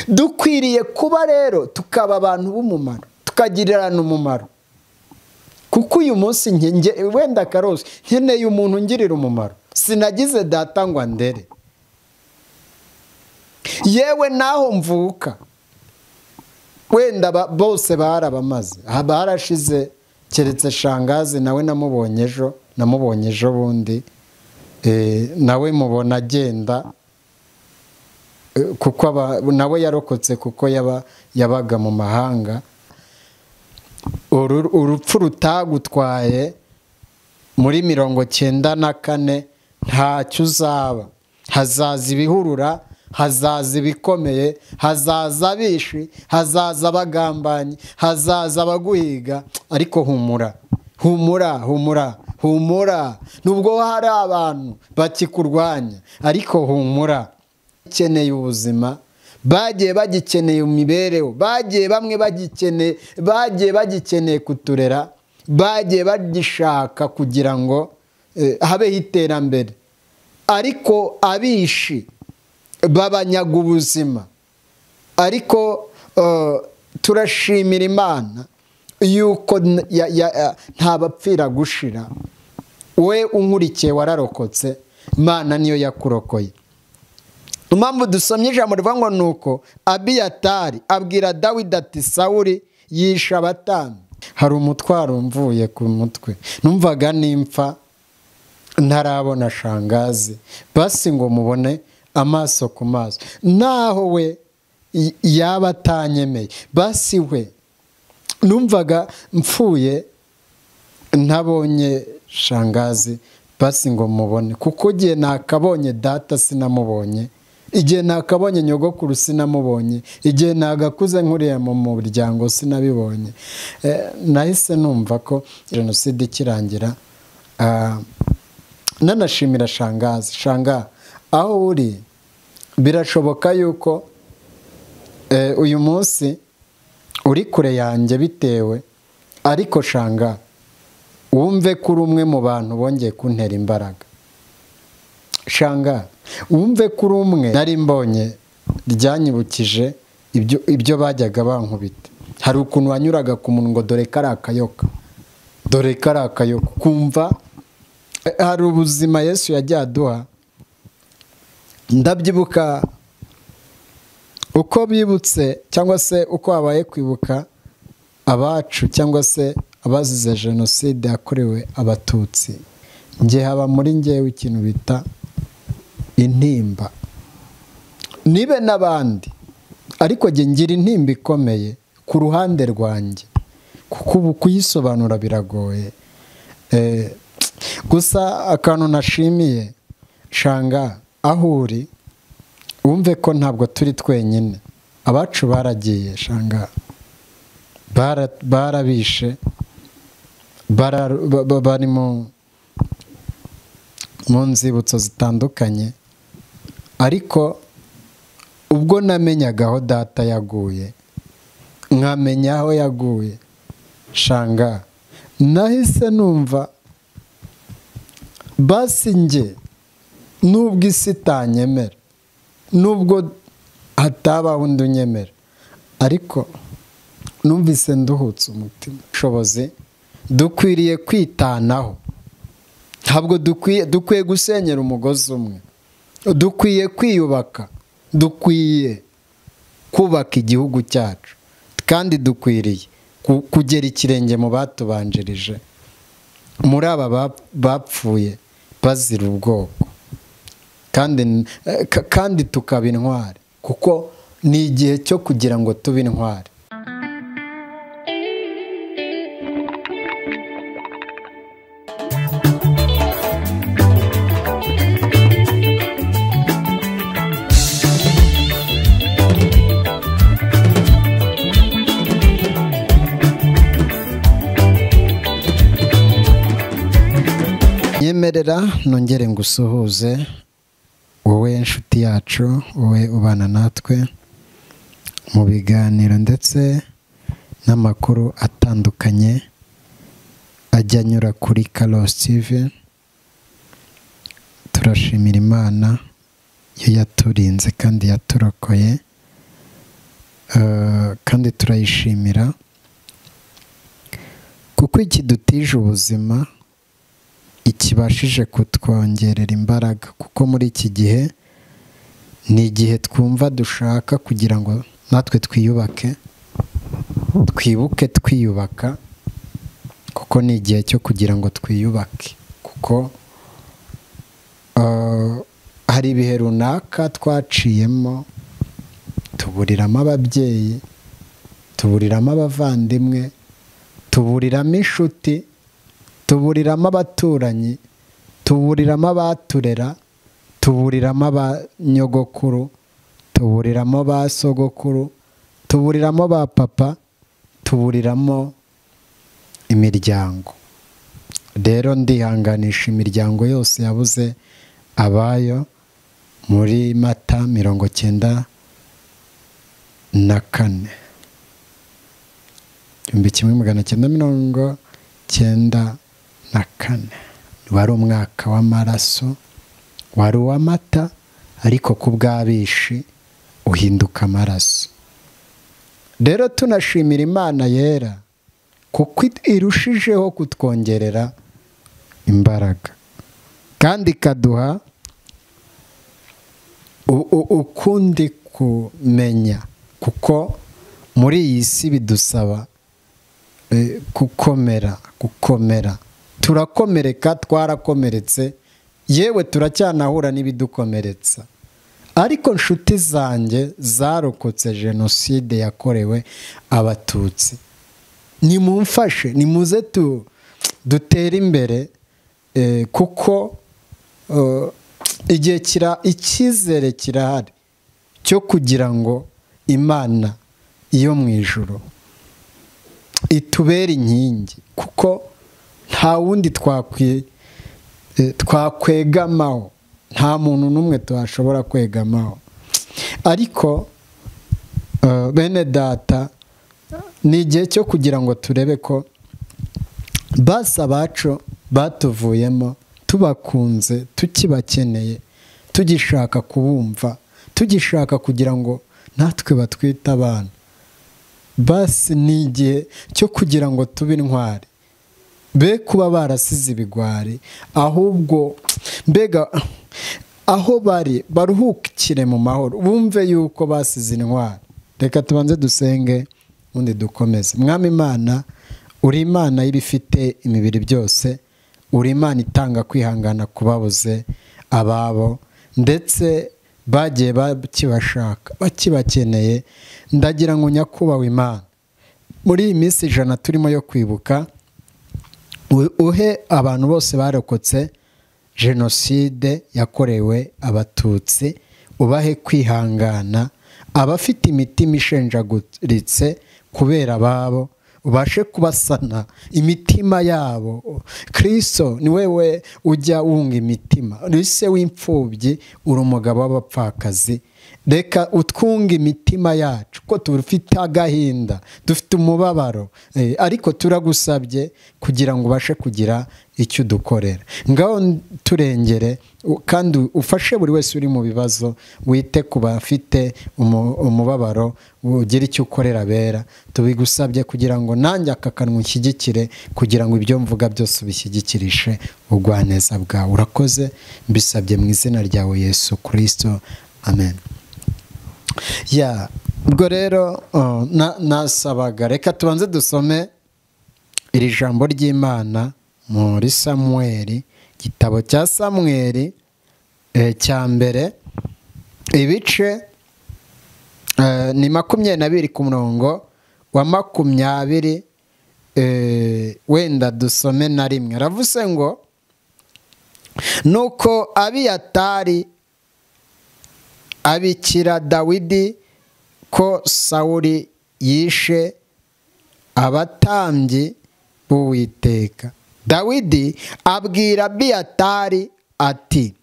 dukwiriye kuba rero tukaba abantu b'umumaro, tukagirirana umumaro. Kuko uyu munsi wenda Karose nkeneye umuntu ungirira umumaro, sinagize data ngo andere, yewe naho mvuka wenda bose barabamaze, barashize keretse shangazi nawe namubonye ejo bundi, nawe mubona agenda kuko nawe yarokotse kuko yabaga mu mahanga. Urupfu rutagutwaye muri 94 ntacyo uzaba. Hazaza ibihurura, hazaza ibikomeye, hazaza abishi, hazaza abagambanyi, hazaza abaguhiga, ariko humura, humura, humura, humura. Nubwo hari abantu bakikurwanya, ariko humura. Ukeneye ubuzima, bagiye bagikeneye imibereho, bamwe bagikeneye kuturera, bagiye bagishaka kugira ngo habeho iterambere, ariko abishi babanyaga ubuzima. Ariko turashimira Imana yuko nta bapfira gushira. We unkurikiye wararokotse, Imana niyo yakurokoye. Impamvu dusomye ijambo rivuga ngo nuko Abiyatari abwira Dawidi ati Sawuli yisha abatambyi. Hari umutwaro mvuye ku mutwe, numvaga nimpfa ntarabona shangazi, basi ngo mubone amaso ku maso. Naho we yaba atanyemeye, basi we numvaga mfuye ntabonye shangazi, basi ngo mubone. Kuko igihe nakabonye data sinamubonye, igihe nakabonye nyogokuru sinamubonye, igihe nagakuze nkuriye mu muryango sinabibonye. Nahise numva ko jenoside ikirangira, nanashimira shangazi. Shanga aho uri, birashoboka yuko uyu munsi uri kure yanjye bitewe, ariko shanga wumve kuri umwe mu bantu bongeye kuntera imbaraga. Shanga wumve kuri umwe nari mbonye ryanyibukije ibyo bajyaga bankubita. Hari ukuntu wanyuraga ku muntu ngo dore kari akayoka, dore kari akayoka, kumva hari ubuzima Yesu yagiye aduha. Ndabyibuka uko bibutse cyangwa se uko habaye kwibuka abacu cyangwa se abazize jenoside yakorewe Abatutsi. Nge haba muri ngewe ikintu bita intimba, nibe n'abandi, ariko nge ngira intimba ikomeye ku ruhande rwanjye, kuko ubu kuyisobanura biragoye. Gusa akantu nashimiye shanga, aho uri wumve ko ntabwo turi twenyine. Abacu baragiye shanga, barabishe, bari mu nzibutso zitandukanye. Ariko ubwo namenyaga aho data yaguye, nkamenya aho yaguye, shanga nahise numva basi nge nubwo isi itanyemera, nubwo hatabaho undi unyemera, ariko numvise nduhutse umutima. Shoboze dukwiriye kwitanaho, ntabwo dukwiye gusenyera umugozi umwe, dukwiye kwiyubaka, dukwiye kubaka igihugu cyacu, kandi dukwiriye kugera ikirenge mu batubanjirije, muri aba bapfuye bazira ubwoko, kandi tukaba intwari, kuko ni igihe cyo kugira ngo tube intwari. Nyemerera nongere ngusuhuze wowe inshuti yacu, wowe ubana natwe mu biganiro ndetse n'amakuru atandukanye ajya anyura kuri Karosi TV. Turashimira Imana yo yaturinze kandi yaturokoye, kandi turayishimira kuko ikidutije ubuzima ikibashije kutwongerera imbaraga, kuko muri iki gihe ni igihe twumva dushaka kugira ngo natwe twiyubake, twibuke twiyubaka, kuko ni igihe cyo kugira ngo twiyubake, kuko hari ibihe runaka twaciyemo tuburiramo ababyeyi, tuburiramo abavandimwe, tuburiramo inshuti, tuburiramo abaturanyi, tuburiramo abaturera, tuburiramo abanyogokuru, tuburiramo ba sogokuru, tuburiramo ba papa, tuburiramo imiryango. Rero ndihanganisha imiryango yose yabuze abayo muri Mata 1994, 1994. Wari umwaka w'amaraso, wari uw'amata, ariko ku bw'abishi uhinduka amaraso. Rero tunashimira Imana yera kuko irushijeho kutwongerera imbaraga kandi ikaduha ukundi kumenya, kuko muri iyi si bidusaba gukomera. Turakomereka, twarakomeretse, yewe turacyanahura n'ibidukomeretsa. Ariko nshuti zanjye zarokotse jenoside yakorewe abatutsi, nimumfashe, nimuze dutere imbere, kuko icyizere kirahari cyo kugira ngo Imana iyo mu ijuru itubere inkingi, kuko nta wundi twakwegamaho, nta muntu n'umwe twashobora kwegamaho. Ariko bene data, ni igihe cyo kugira ngo turebe ko basa abacu batuvuyemo, tubakunze, tukibakeneye, tugishaka kubumva, tugishaka kugira ngo natwe batwite abana. Basi ni igihe cyo kugira ngo tube intwari, be kuba barasize ibigwari, ahubwo mbega aho bari baruhukire mu mahoro, bumve yuko basize intwari. Reka tubanze dusenge undi dukomeze. Mwami Imana, uri Imana y'ibifite imibiri byose, uri Imana itanga kwihangana kubabuze ababo, ndetse bagiye bakibashaka, bakibakeneye. Ndagira ngo nyakubahwa Imana, muri iyi minsi 100 turimo yo kwibuka, uhe abantu bose barokotse jenoside yakorewe abatutsi, ubahe kwihangana, abafite imitima ishenjaguritse kubera ababo ubashe kubasana imitima yabo. Kristo ni wewe ujya wunga imitima, uri se w'imfubyi, uri umugabo w'abapfakazi. Reka utwunga imitima yacu, ko dufite agahinda, dufite umubabaro, ariko turagusabye kugira ngo ubashe kugira icyo dukorera. Ngaho turengere kandi ufashe buri wese uri mu bibazo, wite ku bafite umubabaro, ugira icyo ukorera bera. Tubigusabye kugira ngo nanjye aka kanwa nshyigikire, kugira ngo ibyo mvuga byose ubishyigikirishe ubugwaneza bwawe. Urakoze, mbisabye mu izina ryawe Yesu Kristo, amen. Ubwo rero nasabaga, reka tubanze dusome iri jambo ry'Imana muri Samweli, igitabo cya Samweli cya mbere, ibice ni 22 ku murongo wa 20, wenda dusome na rimwe. Aravuze ngo, nuko Abiyatari abikira Dawidi ko Sawuli yishe abatambyi b'Uwiteka. Dawidi abwira Abiyatari ati,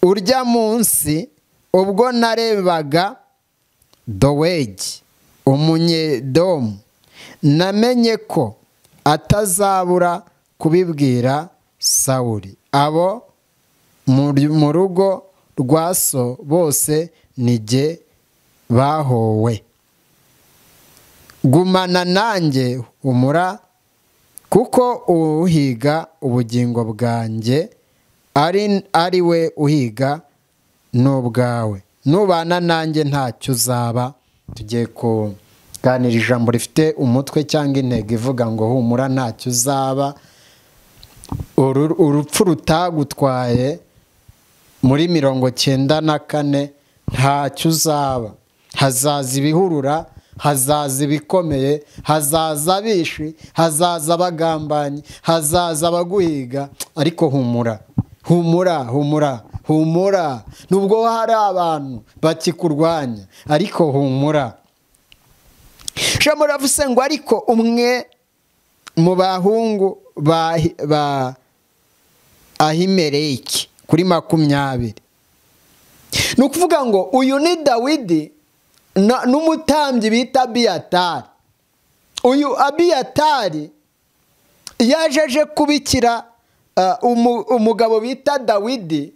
urya munsi ubwo narebaga Dowegi umunyedomu, namenye ko atazabura kubibwira Sawuli. Abo mu rugo rwa so bose nijye bahowe. gumana nanjye humura, kuko uhiga ubugingo bwanjye ari we uhiga n'ubwawe. Nubana nanjye ntacyo uzaba. Tugiye kuganira ijambo rifite umutwe cyangwa intego ivuga ngo humura ntacyo uzaba. Urupfu rutagutwaye muri 94 ntacyo uzaba. Hazaza ibihurura, hazaza ibikomeye, hazaza abishi, hazaza abagambanyi, hazaza abaguhiga, ariko humura, humura, humura, humura. Nubwo hari abantu bakikurwanya, ariko humura. Ijambo riravuze ngo ariko umwe mu bahungu ba Ahimeleki kuri 20. Ni ukuvuga ngo uyu ni Dawidi n'umutambyi bita Abiyatari. Uyu Abiyatari yajeje kubikira umugabo bita Dawidi.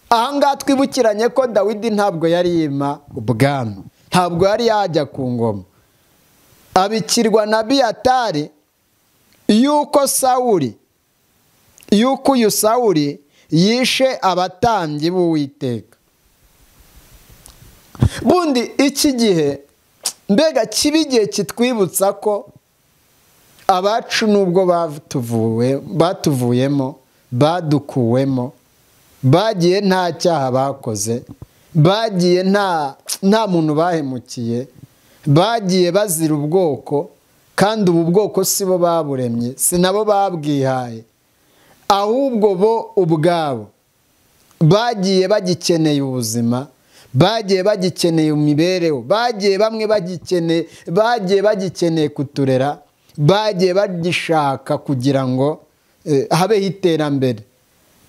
Ahangaha twibukiranye ko Dawidi ntabwo yari yima ubwami, ntabwo yari yajya ku ngoma. Abikirwa na Abiyatari yuko uyu Sawuli yishe abatambyi b'Uwiteka. Bundi iki gihe mbega kibi igihe kitwibutsa ko abacu nubwo batuvuyemo, badukuwemo, bagiye nta cyaha bakoze, bagiye nta muntu bahemukiye, bagiye bazira ubwoko, kandi ubu bwoko si bo baburemye, si nabo babwihaye, ahubwo bo ubwabo bagiye bagikeneye ubuzima, bagiye bagikeneye imibereho, bagiye bagikeneye kuturera, bagiye bagishaka kugira ngo habeho iterambere.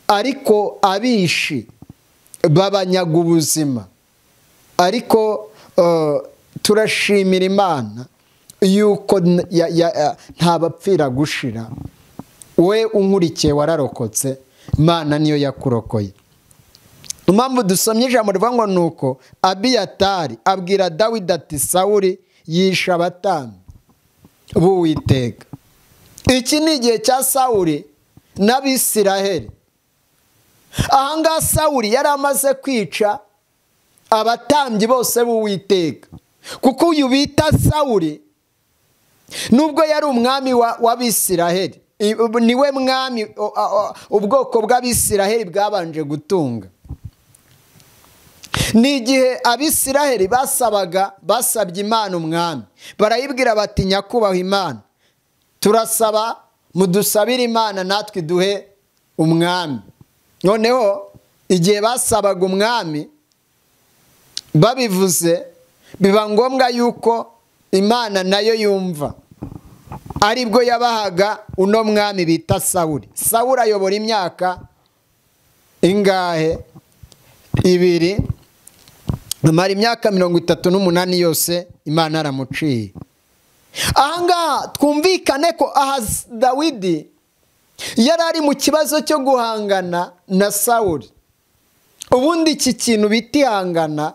Ariko abishi babanyaga ubuzima. Ariko turashimira Imana yuko nta bapfira gushira. We unkurikiye wararokotse, Imana niyo yakurokoye. Impamvu dusomye ijambo rivuga ngo nuko Abiyatari abwira Dawidi ati Sawuli yisha abatambyi b'Uwiteka. Iki ni igihe cya Sawuli n'Abisiraheli. Ahangaha Sawuli yari amaze kwica abatambyi bose b'Uwiteka, kuko uyu bita Sawuli nubwo yari umwami w'Abisiraheli, niwe mwami ubwoko bw'Abisiraheli bwabanje gutunga. Ni igihe Abisiraheli basabye Imana umwami, barayibwira bati nyakubahwa Imana, turasaba mudusabire Imana natwe duhe umwami. Noneho igihe basabaga umwami, babivuze biba ngombwa yuko Imana nayo yumva, aribwo yabahaga uno mwami bita Sawuli. Sawuli ayobora imyaka ingahe? 2. Amara imyaka 38 yose Imana aramuciye. Ahangaha twumvikane ko Dawidi yari ari mu kibazo cyo guhangana na Sawuli. Ubundi iki kintu bitihangana,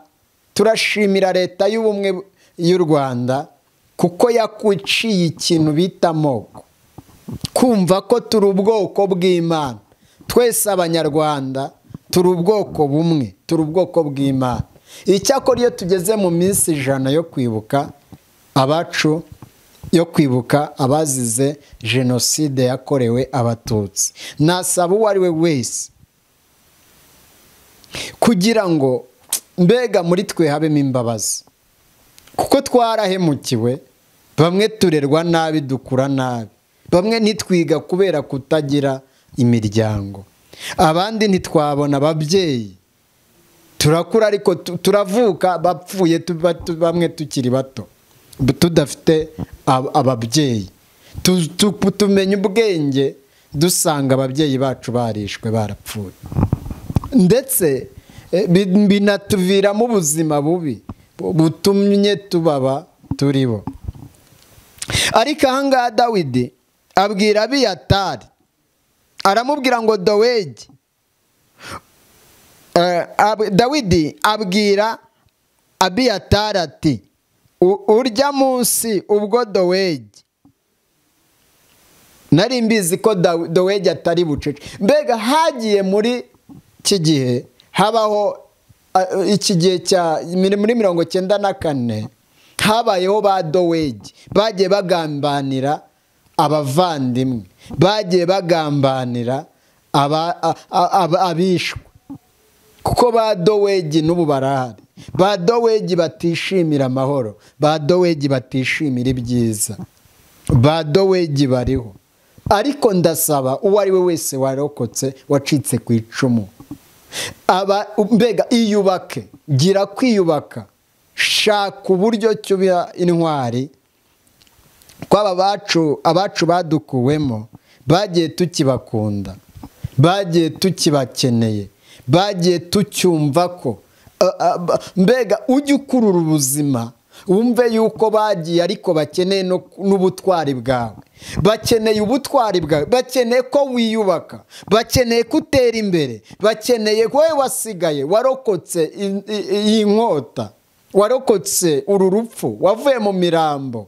turashimira leta y'ubumwe y'u Rwanda kuko yakuciye ikintu bita amoko. Kumva ko turi ubwoko bw'Imana, twese Abanyarwanda turi ubwoko bumwe, turi ubwoko bw'Imana. Icyakora iyo tugeze mu minsi 100 yo kwibuka abacu, yo kwibuka abazize jenoside yakorewe Abatutsi, nasaba uwo ari we wese kugira ngo mbega muri twe habemo imbabazi, kuko twarahemukiwe. Bamwe turerwa nabi, dukura nabi, bamwe ntitwiga kubera kutagira imiryango, abandi ntitwabona ababyeyi, turakura ariko turavuka bapfuye, bamwe tukiri bato tudafite ababyeyi. Tumenya ubwenge dusanga ababyeyi bacu barishwe, barapfuye, ndetse binatuviramo ubuzima bubi butumye tubaba turibo. Ariko ahangaha Dawidi abwira Abiyatari, aramubwira ngo Dawidi abwira Abiyatari ati urya munsi ubwo Dowegi, nari mbizi ko Dowegi atari bucece. Mbega hagiye muri iki gihe habaho iki gihe cya muri 1994 habayeho ba Dowegi bagiye bagambanira abavandimwe, bagiye bagambanira abishwe, kuko ba Dowegi n'ubu barahari. Ba Dowegi batishimira amahoro, ba Dowegi batishimira ibyiza, ba Dowegi bariho. Ariko ndasaba uwo ari we wese warokotse wacitse ku icumu, mbega iyubake, gira kwiyubaka, shaka uburyo cyuba intwari. Kwaba abacu badukuwemo bagiye tukibakunda, bagiye tukibakeneye, bagiye tucyumva ko mbega ujye ukurura ubuzima, wumve yuko bagiye ariko bakeneye n'ubutwari bwawe, bakeneye ubutwari bwawe, bakeneye ko wiyubaka, bakeneye ko utera imbere, bakeneye wowe wasigaye warokotse iyi nkota, warokotse uru rupfu, wavuye mu mirambo,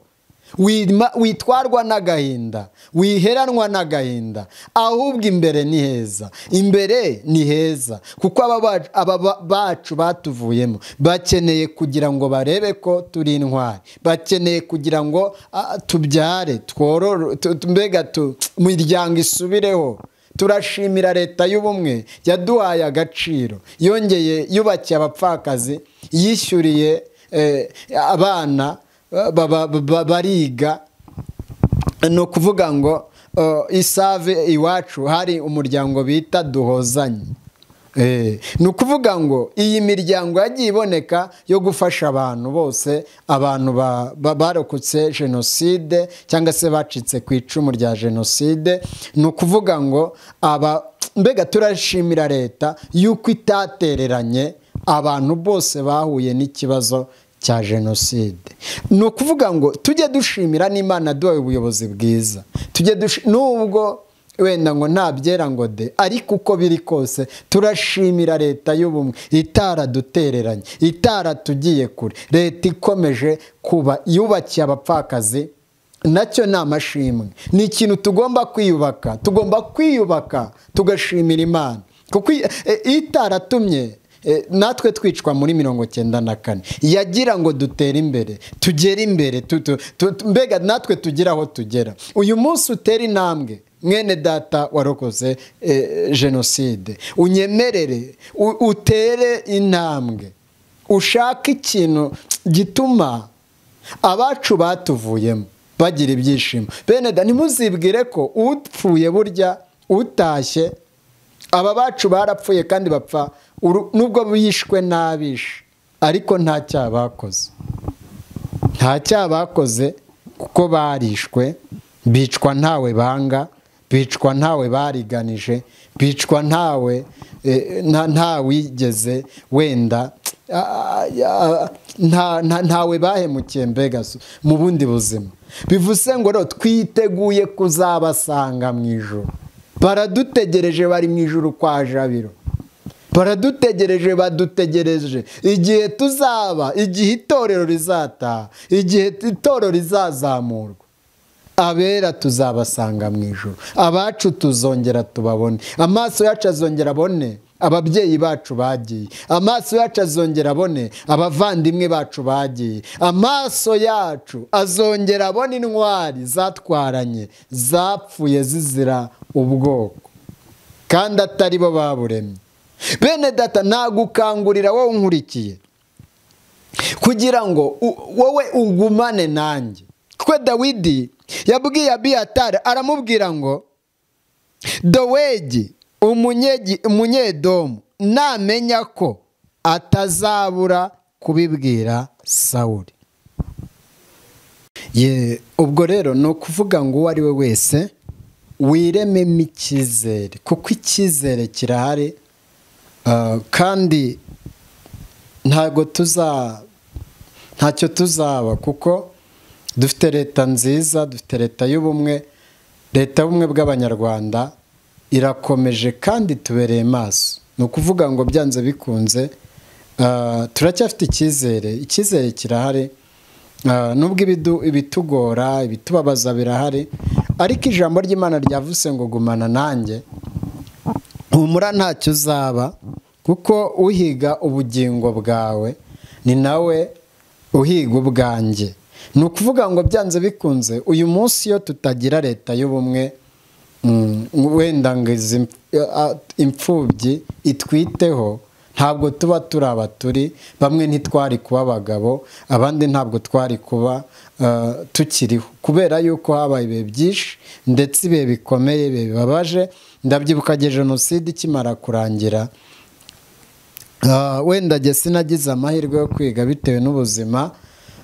witwarwa n'agahinda, wiheranwa n'agahinda, ahubwo imbere ni heza, imbere ni heza, kuko aba bacu batuvuyemo bakeneye kugira ngo barebe ko turi intwari, bakeneye kugira ngo tubyare, tworore, mbega imiryango isubireho. Turashimira leta y'ubumwe yaduhaye agaciro, yongeye yubakiye abapfakazi, yishyuriye abana bariga. Ni ukuvuga ngo Isave iwacu hari umuryango bita Duhozanye. Ni ukuvuga ngo iyi miryango yagiye iboneka yo gufasha abantu bose, abantu barokotse jenoside cyangwa se bacitse ku icumu rya jenoside. Ni ukuvuga ngo mbega turashimira leta yuko itatereranye abantu bose bahuye n'ikibazo cya jenoside. Ni ukuvuga ngo tujye dushimira n'Imana duhaye ubuyobozi bwiza, nubwo wenda ngo nta byera ngo de, ariko uko biri kose turashimira leta y'ubumwe itaradutereranye, itaratugiye kure, leta ikomeje kuba yubakiye abapfakazi. Nacyo ni amashimwe, ni ikintu tugomba kwiyubaka, tugomba kwiyubaka tugashimira Imana, kuko itaratumye natwe twicwa muri 1994 yagira ngo dutere imbere, tugere imbere, mbega natwe tugira aho tugera. Uyu munsi utera intambwe, mwene data warokoze jenoside, unyemerere utere intambwe, ushaka ikintu gituma abacu batuvuyemo bagira ibyishimo. Bene da, ntimuzibwire ko upfuye burya utashye, aba bacu barapfuye kandi bapfa nubwo bishwe n'abishe, ariko nta cyaha bakoze, nta cyaha bakoze, kuko barishwe, bicwa ntawe banga, bicwa ntawe bariganije, bicwa ntawigeze wenda ntawe bahemukiye mbega mu bundi buzima. Bivuze ngo rero twiteguye kuzabasanga mu ijuru, baradutegereje, bari mu ijuru kwa Jabiro, baradutegereje, badutegereje igihe tuzaba, igihe itorero rizataha, igihe itorero rizazamurwa, abera tuzabasanga mu ijuru, abacu tuzongera tubabone, amaso yacu azongera abone ababyeyi bacu bagiye, amaso yacu azongera abone abavandimwe bacu bagiye, amaso yacu azongera abone intwari zatwaranye, zapfuye zizira ubwoko kandi atari bo baburemye. Bene data, nagukangurira wowe unkurikiye kugira ngo wowe ugumane nanjye, kuko Dawidi yabwiye Abiyatari, aramubwira ngo Dowegi umunyedomu namenya ko atazabura kubibwira Sawuli. Ubwo rero ni ukuvuga ngo uwo ari we wese wirememo icyizere, kuko icyizere kirahari, kandi ntacyo tuzaba, kuko dufite leta nziza, dufite leta y'ubumwe, leta y'ubumwe bw'abanyarwanda irakomeje kandi tubereye maso. Ni ukuvuga ngo byanze bikunze turacyafite icyizere, icyizere kirahari, nubwo ibitugora ibitubabaza birahari, ariko ijambo ry'Imana ryavuze ngo gumana nanjye, humura ntacyo uzaba, kuko uhiga ubugingo bwawe ni nawe uhiga ubwanjye. Ni ukuvuga ngo byanze bikunze uyu munsi iyo tutagira leta y'ubumwe, wenda ngo izi imfubyi itwiteho, ntabwo tuba turi abaturi, bamwe ntitwari kuba abagabo, abandi ntabwo twari kuba tukiriho, kubera yuko habaye ibihe byinshi ndetse ibihe bikomeye, ibihe bibabaje. Ndabyibuka igihe jenoside ikimara kurangira, wenda njye sinagize amahirwe yo kwiga bitewe n'ubuzima,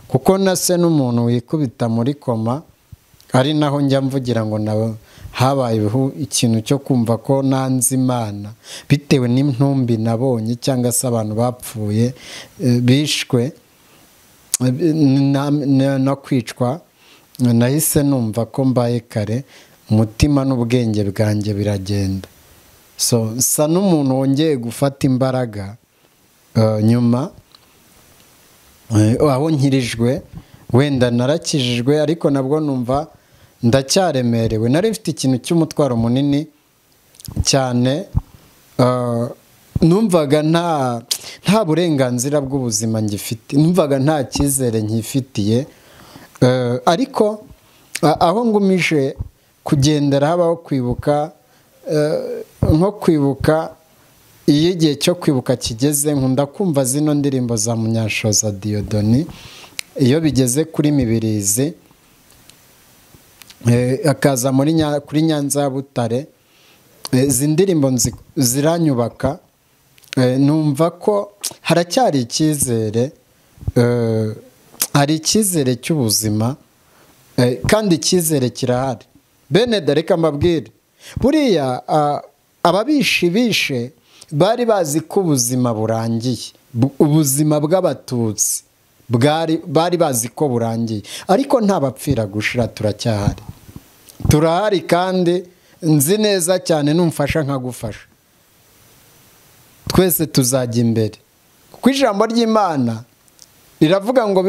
kuko nase n'umuntu wikubita muri koma, ari naho njya mvugira ngo nabo habayeho ikintu cyo kumva ko nanze Imana bitewe n'intumbi nabonye, cyangwa se abantu bapfuye bishwe no kwicwa. Nahise numva ko mbaye kare, umutima n'ubwenge bwanjye biragenda. Sa n'umuntu wongeye gufata imbaraga nyuma aho nkirijwe, wenda narakijijwe, ariko nabwo numva ndacyaremerewe. Nari mfite ikintu cy'umutwaro munini cyane, numvaga nta burenganzira bw'ubuzima ngifite, numvaga nta cyizere nkifitiye, ariko aho ngumije kugendera habaho kwibuka, nko kwibuka iyo igihe cyo kwibuka kigeze, nkunda kumva zino ndirimbo za Munyanshoza Dieudonné, iyo bigeze kuri Mibirizi akaza kuri Nyanza ya Butare, izi ndirimbo ziranyubaka, numva ko haracyari icyizere, hari icyizere cy'ubuzima, kandi icyizere kirahari. Bene reka mbabwire, buriya ababishe bari bazi ko ubuzima burangiye, ubuzima bw'Abatutsi bari bazi ko burangiye, ariko nta bapfira gushira, turacyahari, turahari, kandi nzi neza cyane numfasha nkagufasha, twese tuzajya imbere, kuko ijambo ry'Imana riravuga ngo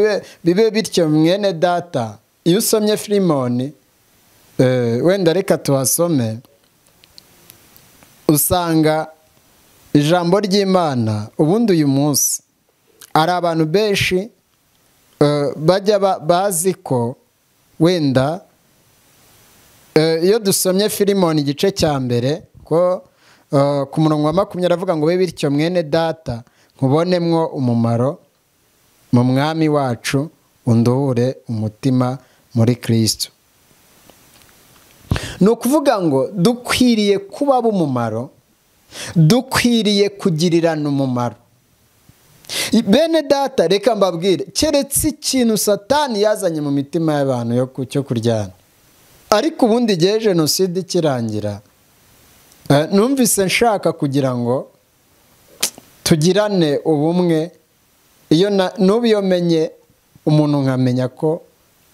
bibe bityo mwene data. Iyo usomye Filimoni, wenda reka tuhasome, usanga ijambo ry'Imana, ubundi uyu munsi hari abantu benshi bajya bazi ko wenda iyo dusomye Filimoni igice cya mbere, ko ku murongo wa 20 aravuga ngo bibe bityo mwene data, nkubonemwo umumaro mu mwami wacu, unduhure umutima muri Kristo. Ni ukuvuga ngo dukwiriye kuba b'umumaro, dukwiriye kugirirana umumaro. Bene data reka mbabwire, keretse ikintu Satani yazanye mu mitima y'abantu cyo kuryana, ariko ubundi igihe jenoside ikirangira, numvise nshaka kugira ngo tugirane ubumwe. N'ubu iyo menye umuntu nkamenya ko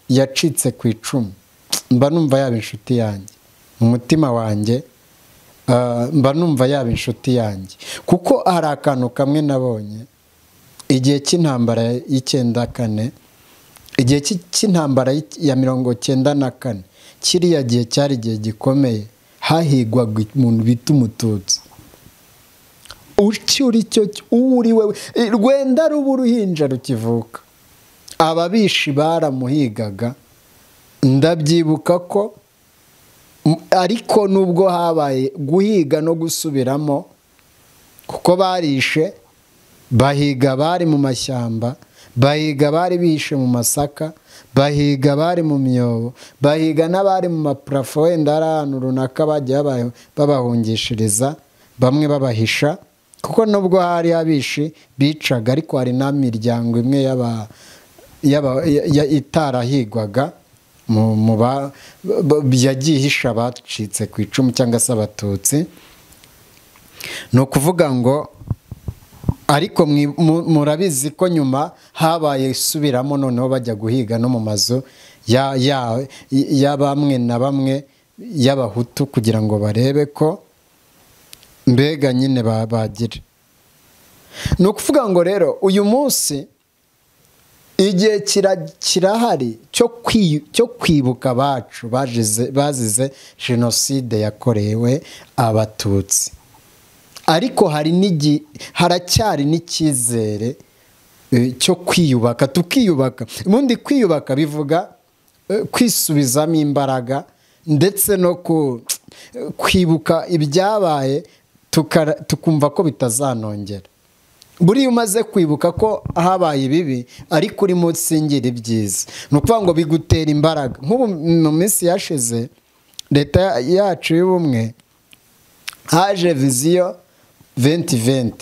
yacitse ku icumu, mba numva yaba inshuti yanjye, mu mutima wanjye mba numva yaba inshuti yanjye, kuko hari akantu kamwe nabonye igihe cy'intambara y'94, igihe cy'intambara ya 94, kiriya gihe cyari igihe gikomeye, hahigwaga umuntu bita Umututsi. Uri cyo uri wewe, Rwenda ruba uruhinja rukivuka, ababishi baramuhigaga, ndabyibuka ko, ariko nubwo habaye guhiga no gusubiramo, kuko barishe, bahiga bari mu mashyamba, bahiga bari bihishe mu masaka, bahiga bari mu myobo, bahiga n'abari mu maparafo, wenda ari ahantu runaka bagiye babahungishiriza, bamwe babahisha, kuko nubwo hari abishi bicaga, ariko hari n'imiryango imwe itarahigwaga yagiye ihisha bacitse ku icumu cyangwa se Abatutsi. Ni ukuvuga ngo, ariko murabizi ko nyuma habaye isubiramo, noneho bajya guhiga no mu mazu ya bamwe na bamwe y'Abahutu, kugira ngo barebe ko mbega nyine bagira. Ni ukuvuga ngo rero uyu munsi igihe kirahari cyo kwibuka abacu bazize jenoside yakorewe abatutsi, ariko haracyari n'icyizere cyo kwiyubaka, tukiyubaka. Ubundi kwiyubaka bivuga kwisubizamo imbaraga ndetse no kwibuka ibyabaye tukumva ko bitazanongera. Buriya umaze kwibuka ko habaye ibibi ariko urimo usingira ibyiza, ni ukuvuga ngo bigutera imbaraga. Nk'ubu mu minsi yashize leta yacu y'ubumwe haje viziyo 2020,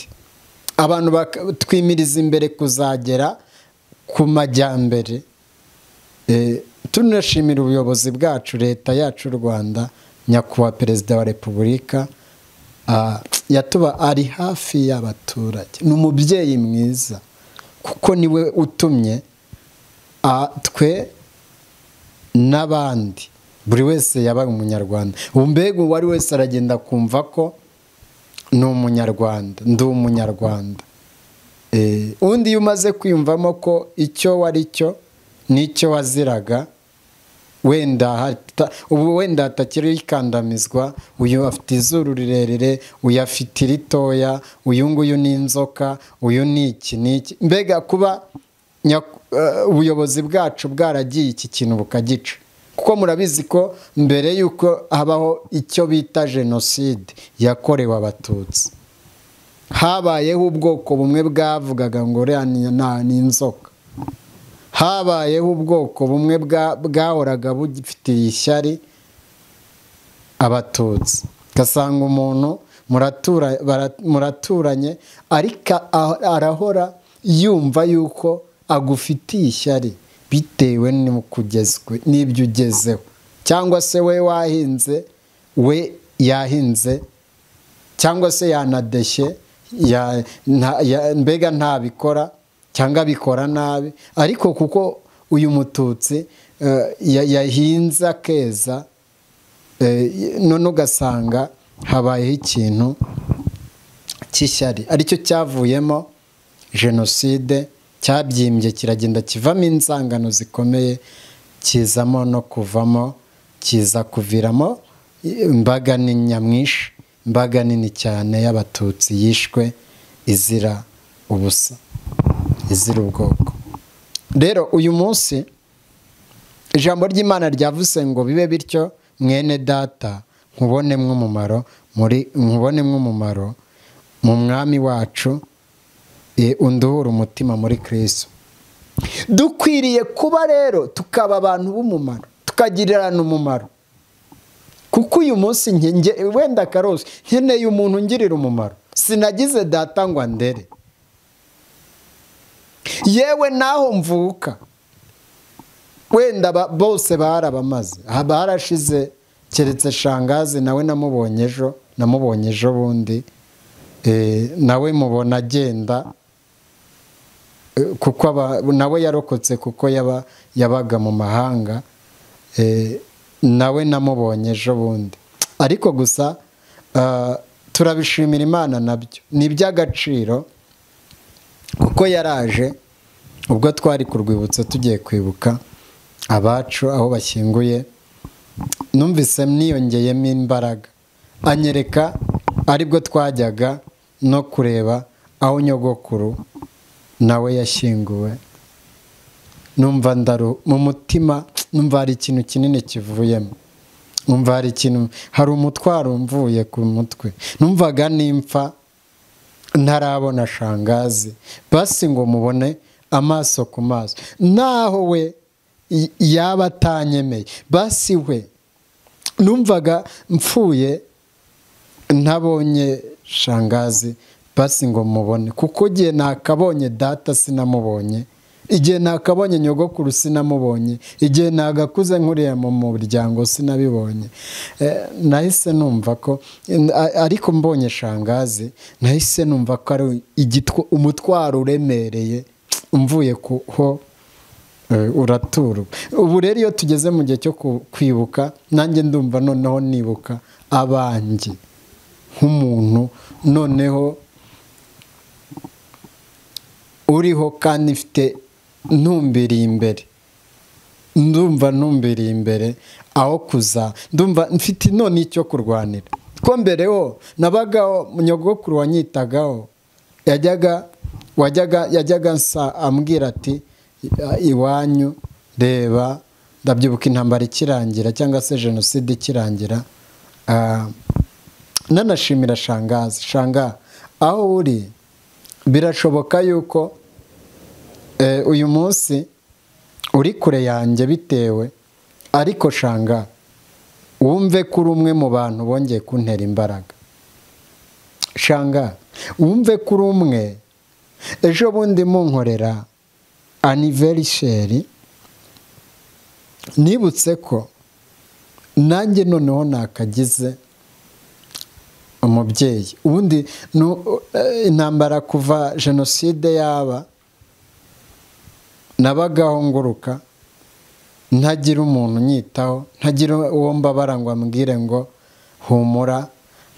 abantu twimiriza imbere kuzagera ku majyambere. Tunashimira ubuyobozi bwacu, leta yacu y'u Rwanda, nyakubahwa perezida wa repubulika yatuba ari hafi y'abaturage. Ni umubyeyi mwiza kuko niwe utumye twe n'abandi buri wese yabaye umunyarwanda. Ubu mbega uwari wese aragenda kumva ko ni umunyarwanda, ndi umunyarwanda. Undi iyo umaze kwiyumvamo ko icyo wari cyo n'icyo waziraga, wenda hatakiri ikandamizwa, uyu afite izuru rirerire, uyu afite iritoya, uyu nguyu ni inzoka, uyu ni iki n'iki. Mbega kuba ubuyobozi bwacu bwaragiye iki kintu bukagica, kuko murabizi ko mbere y'uko habaho icyo bita jenoside yakorewe abatutsi, habayeho ubwoko bumwe bwavugaga ngo uriya ni inzoka, habayeho ubwoko bumwe bwahoraga bugifitiye ishyari abatutsi. Ugasanga umuntu muraturanye ariko arahora yumva yuko agufitiye ishyari bitewe n'ibyo ugezeho, cyangwa se we wahinze, we yahinze, cyangwa se yanadeshye, mbega ntabikora cyangwa bikora nabi. Ariko kuko uyu mututsi yahinze akeza, none ugasanga habayeho ikintu cy'ishyari, aricyo cyavuyemo jenoside. Cyabyimbye kiragenda kivamo inzangano zikomeye, kizamo no kuvamo, kiza kuviramo imbaga ni nyamwinshi, imbaga nini cyane y'abatutsi yishwe izira ubusa, izira ubwoko. Rero uyu munsi ijambo ry'Imana ryavuze ngo bibe bityo, mwene data, nkubonemo umumaro mu mwami wacu, unduhura umutima muri Kristo. Dukwiriye kuba rero tukaba abantu b'umumaro, tukagirirana umumaro, kuko uyu munsi wenda karose nkeneye umuntu ngirira umumaro. Sinagize data ngo andere, yewe naho mvuka wenda bose barabamaze, barashize, keretse shangazi nawe namubonye ejo bundi, nawe mubona agenda kuko nawe yarokotse kuko yabaga mu mahanga, nawe namubonye ejo bundi. Ariko gusa turabishimira Imana, nabyo ni iby'agaciro kuko yaraje ubwo twari ku rwibutso tugiye kwibuka abacu aho bashyinguye. Numvise niyongeyemo imbaraga, anyereka aribwo twajyaga no kureba aho nyogokuru nawe yashyinguwe. Numva mu mutima numva hari ikintu kinini kivuyemo, numva hari umutwaro mvuye ku mutwe. Numvaga nimpfa ntarabona shangazi, basi ngo mubone amaso ku maso, naho we yaba atanyemeye, basi we numvaga mpfuye ntabonye shangazi, basi ngo mubone. Kuko igihe nakabonye data sinamubonye, igihe nakabonye nyogokuru sinamubonye, igihe nagakuze nkuriya mu muryango sinabibonye. Nahise numva ko, ariko mbonye shangazi nahise numva ko ari umutwaro uremereye umvuye kuho uraturwa. Ubu rero iyo tugeze mu gihe cyo kwibuka, nanjye ndumva noneho nibuka abanjye nk'umuntu noneho uriho kandi mfite ntumbiriye imbere, ndumva ntumbiriye imbere aho kuza, ndumva mfite none icyo kurwanira. Ko mbere ho nabagaho nyogokuru wanyitagaho yajyaga nsa ambwira ati iwanyu reba, ndabyibuka intambara ikirangira cyangwa se jenoside ikirangira, nanashimira shangazi, shanga aho uri birashoboka yuko uyu munsi uri kure yanjye bitewe, ariko shanga wumve ko uri umwe mu bantu bongeye kuntera imbaraga. Shanga wumve ko uri umwe, ejo bundi munkorera anniversaire nibutse ko nanjye noneho nakagize umubyeyi. Ubundi intambara kuva jenoside yaba nabagaho nguruka, ntagira umuntu nyitaho, ntagira uwo mbabara ngo ambwire ngo humura,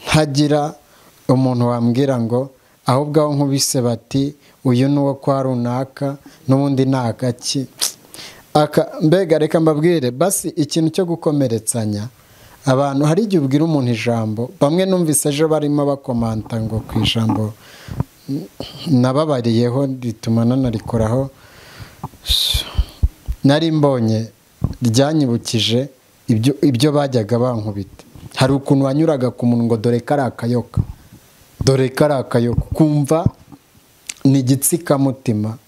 ntagira umuntu wambwira ngo ahubwo aho nkubise bati uyu ni uwo kwa runaka n'ubundi ni agaki. Mbega reka mbabwire basi ikintu cyo gukomeretsanya abantu. Hari igihe ubwira umuntu ijambo, bamwe numvise ejo barimo bakomanta ngo ku ijambo nababariyeho rituma nanarikoraho, nari mbonye ryanyibukije ibyo bajyaga bankubita. Hari ukuntu wanyuraga ku muntu ngo dore kari akayoka, dore kari akayoka, kumva ni igitsikamutima,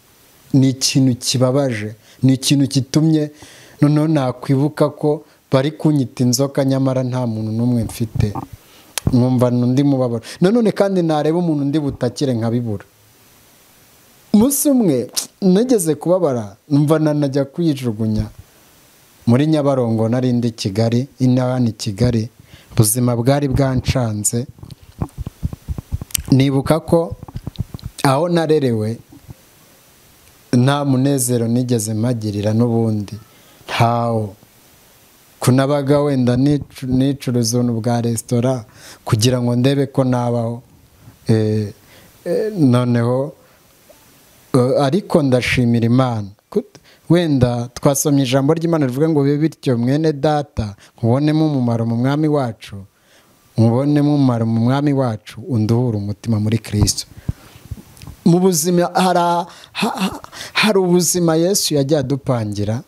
ni ikintu kibabaje, ni ikintu kitumye noneho nakwibuka ko bari kunyita inzoka nyamara nta muntu n'umwe mfite, nkumva undi mubabaro. Nanone kandi nareba umuntu undi butakire nkabibura. Umunsi umwe nageze kubabara, numva nanajya kuyijugunya muri Nyabarongo, narindi Kigali, inabani Kigali, ubuzima bwari bwancanze. Nibuka ko aho narerewe nta munezero nigeze mpagirira, n'ubundi ntawo. Kunabaga wenda nicuruza ubuntu bwa resitora kugira ngo ndebe ko nabaho, noneho ariko ndashimira Imana. Wenda twasomye ijambo ry'Imana rivuga ngo bibe bityo mwene data, nkubonemo umumaro mu mwami wacu, nkubonemo umumaro mu mwami wacu, unduhura umutima muri Kristo. Mu buzima hari ubuzima Yesu yagiye adupangira,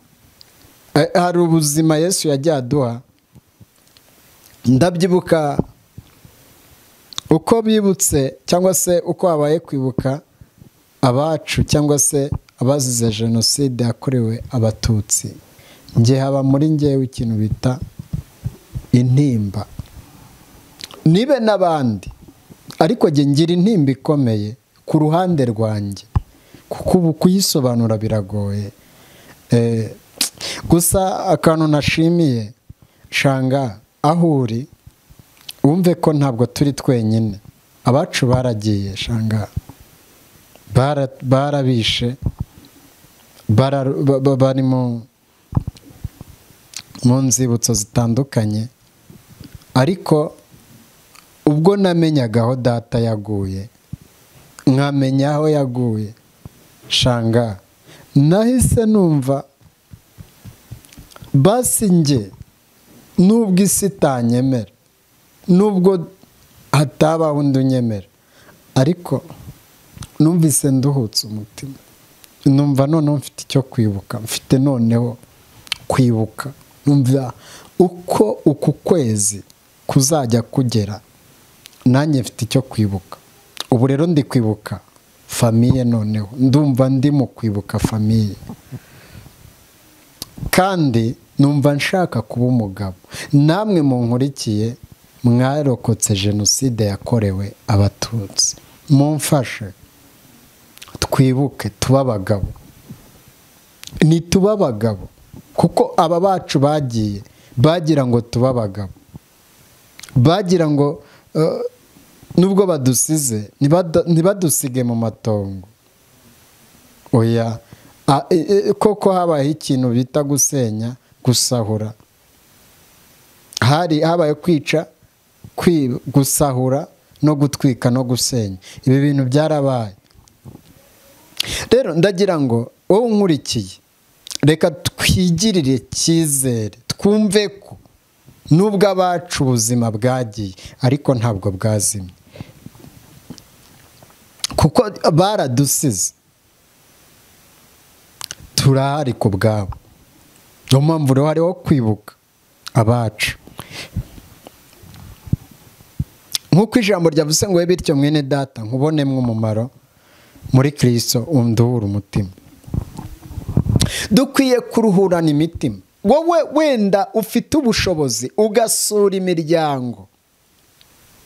hari ubuzima Yesu yagiye aduha. Ndabyibuka uko bibutse cyangwa se uko habaye kwibuka abacu cyangwa se abazize jenoside yakorewe abatutsi, njye haba muri njyewe ikintu bita intimba, nibe n'abandi, ariko njye ngira intimba ikomeye ku ruhande rwanjye, kuko ubu kuyisobanura biragoye. Gusa akantu nashimiye, shanga aho uri wumve ko ntabwo turi twenyine, abacu baragiye, shanga barabishe, bari mu nzibutso zitandukanye. Ariko ubwo namenyaga aho data yaguye, nkamenya aho yaguye, shanga nahise numva basi njye nubwo isi itanyemera, nubwo hataba undi unyemera, ariko numvise nduhutse umutima, numva noneho mfite icyo kwibuka, mfite noneho kwibuka, numva uko uku kwezi kuzajya kugera nanjye mfite icyo kwibuka. Ubu rero ndi kwibuka famiye, noneho ndumva ndi mu kwibuka famiye, kandi numva nshaka kuba umugabo. Namwe munkurikiye mwarokotse jenoside yakorewe abatutsi, mumfashe twibuke, tuba abagabo, nituba abagabo, kuko aba bacu bagiye bagira ngo tuba abagabo, bagira ngo nubwo badusize ntibadusige mu matongo. Oya, koko habaye ikintu bita gusenya, gusahura, habaye kwica, gusahura no gutwika no gusenya. Ibi bintu byarabaye. Rero ndagira ngo wowe unkurikiye reka twigirire icyizere twumve ko nubwo abacu ubuzima bwagiye ariko ntabwo bwazimye kuko baradusize turahari ku bwabo niyo mpamvu rero hariho kwibuka abacu nk'uko ijambo ryavuze ngo we bityo mwene data nkubonemo umumaro muri Kristo unduhura umutima dukwiye kuruhurana imitima wowe wenda ufite ubushobozi ugasura imiryango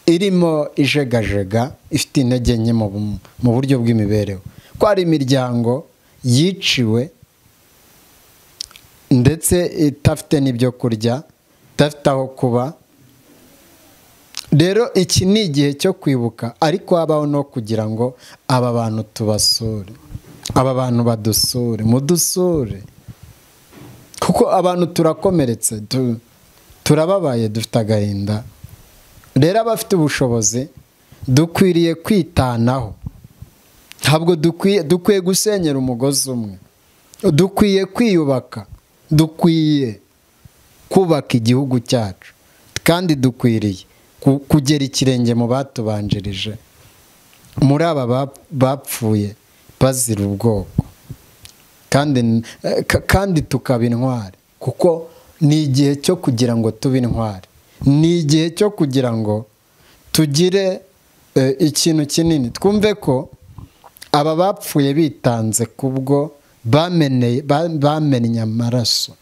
irimo ijegajega ifite intege nke mu buryo bw'imibereho ko hari imiryango yiciwe ndetse itafite n'ibyo kurya idafite aho kuba rero iki ni igihe cyo kwibuka ariko habaho no kugira ngo aba bantu tubasure aba bantu badusure mudusure kuko abantu turakomeretse turababaye dufite agahinda rero abafite ubushobozi dukwiriye kwitanaho ntabwo dukwiye gusenyera umugozi umwe dukwiye kwiyubaka dukwiye kubaka igihugu cyacu kandi dukwiriye kugera ikirenge mu batubanjirije muri aba bapfuye bazira ubwoko kandi tukaba intwari kuko ni igihe cyo kugira ngo tube intwari ni igihe cyo kugira ngo tugire ikintu kinini twumve ko aba bapfuye bitanze kubwo bamennye amaraso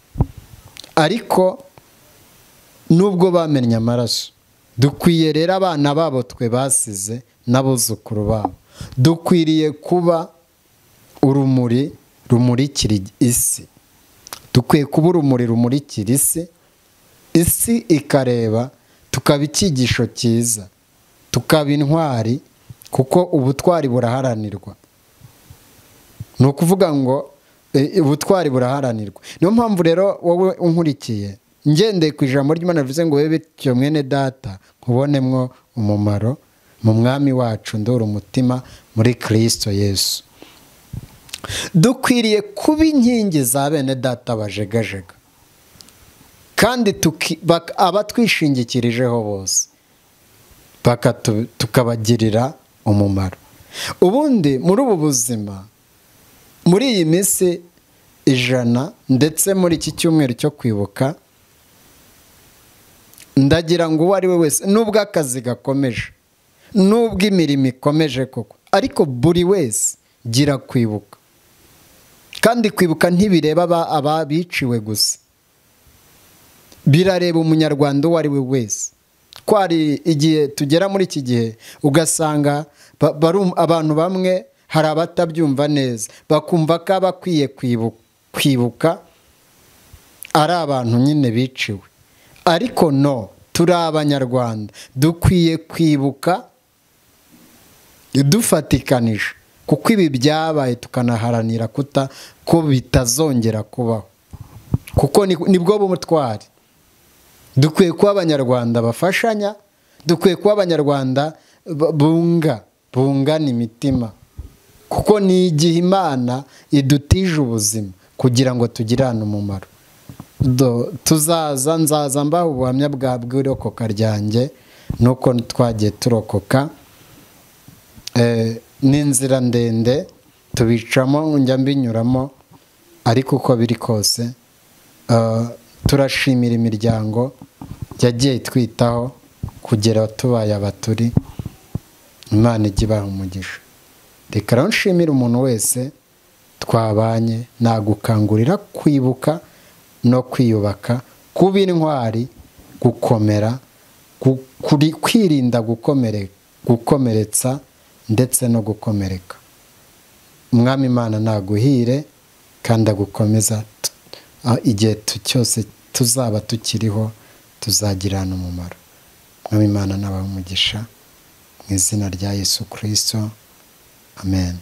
ariko nubwo bamennye amaraso dukwiye rero abana babo twe basize n'abuzukuru babo dukwiriye kuba urumuri rumurikira isi dukwiye kuba urumuri rumurikira isi ikareba tukaba icyigisho cyiza tukaba intwari kuko ubutwari buraharanirwa ni ukuvuga ngo ubutwari buraharanirwa niyo mpamvu rero wowe unkurikiye ngendeye ku ijambo ry'Imana rivuze ngo we bityo mwene data nkubonemo umumaro mu mwami wacu ndura umutima muri Kristo Yesu dukwiriye kuba inkingi za bene data bajegajega kandi abatwishingikirijeho bose tukabagirira umumaro ubundi muri ubu buzima muri iyi minsi 100 ndetse muri iki cyumweru cyo kwibuka ndagira ngo uwo ari we wese nubwo akazi gakomeje nubwo imirimo ikomeje koko ariko buri wese gira kwibuka kandi kwibuka ntibireba ababiciwe gusa birareba umunyarwanda uwo ari we wese ko hari igihe tugera muri iki gihe ugasanga abantu bamwe hari abatabyumva neza bakumva ko abakwiye kwibuka ari abantu nyine biciwe ariko no turi abanyarwanda dukwiye kwibuka dufatikanije kuko ibi byabaye tukanaharanira ko bitazongera kubaho kuko nibwo bumutwari dukwiye kuba abanyarwanda bafashanya dukwiye kuba abanyarwanda bungana imitima kuko ni igihe Imana idutije ubuzima kugira ngo tugirane umumaro nzaza mbaha ubuhamya bw'irokoka ryanjye nuko twagiye turokoka n'inzira ndende tubicamo njya mbinyuramo ariko uko biri kose turashimira imiryango yagiye itwitaho kugera tubaye abaturi Imana ijya ibaha umugisha reka rero nshimire umuntu wese twabanye nagukangurira kwibuka no kwiyubaka kuba intwari gukomera kwirinda gukomeretsa ndetse no gukomereka umwami Imana naguhire kandi agukomeza igihe cyose tuzaba tukiriho tuzagirana umumaro umwami Imana nabaha umugisha mu izina rya Yesu Kristo amen.